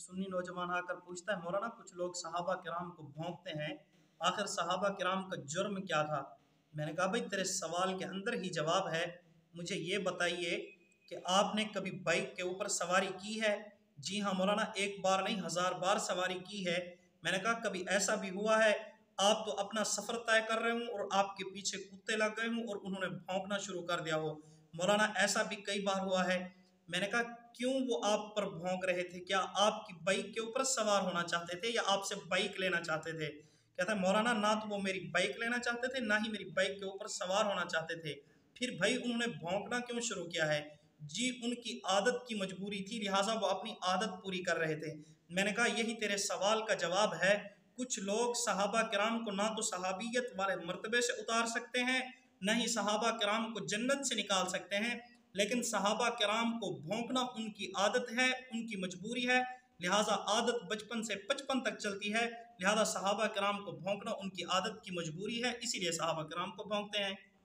سنی نوجوان آ کر پوچھتا ہے مولانا کچھ لوگ صحابہ کرام کو بھونکتے ہیں، آخر صحابہ کرام کا جرم کیا تھا؟ میں نے کہا بھائی تیرے سوال کے اندر ہی جواب ہے، مجھے یہ بتائیے کہ آپ نے کبھی بائک کے اوپر سواری کی ہے؟ جی ہاں مولانا، ایک بار نہیں 1000 بار سواری کی ہے۔ میں نے کہا کبھی ایسا بھی ہوا ہے آپ تو اپنا سفر طے کر رہے ہوں اور آپ کے پیچھے کتے لگ گئے ہوں اور انہوں نے بھونکنا شروع کر دیا ہو؟ مولانا ایسا بھی کئی بار ہوا ہے۔ میں نے کہا کیوں وہ آپ پر بھونک رہے تھے؟ کیا آپ کی بائک کے اوپر سوار ہونا چاہتے تھے یا آپ سے بائک لینا چاہتے تھے؟ کہتا ہے مولانا نہ تو وہ میری بائک لینا چاہتے تھے نہ ہی میری بائک کے اوپر سوار ہونا چاہتے تھے، پھر بھائی انہوں نے بھونکنا کیوں شروع کیا ہے؟ جی ان کی عادت کی مجبوری تھی، لہٰذا وہ اپنی عادت پوری کر رہے تھے۔ میں نے کہا یہی تیرے سوال کا جواب ہے، کچھ لوگ صحابہ کرام کو نہ تو صحابیت والے مرتبے سے اتار سکتے ہیں نہ ہی صحابہ کرام کو جنت سے نکال سکتے ہیں، لیکن صحابہ کرام کو بھونکنا ان کی عادت ہے، ان کی مجبوری ہے، لہٰذا عادت بچپن سے 55 تک چلتی ہے، لہٰذا صحابہ کرام کو بھونکنا ان کی عادت کی مجبوری ہے، اسی لیے صحابہ کرام کو بھونکتے ہیں۔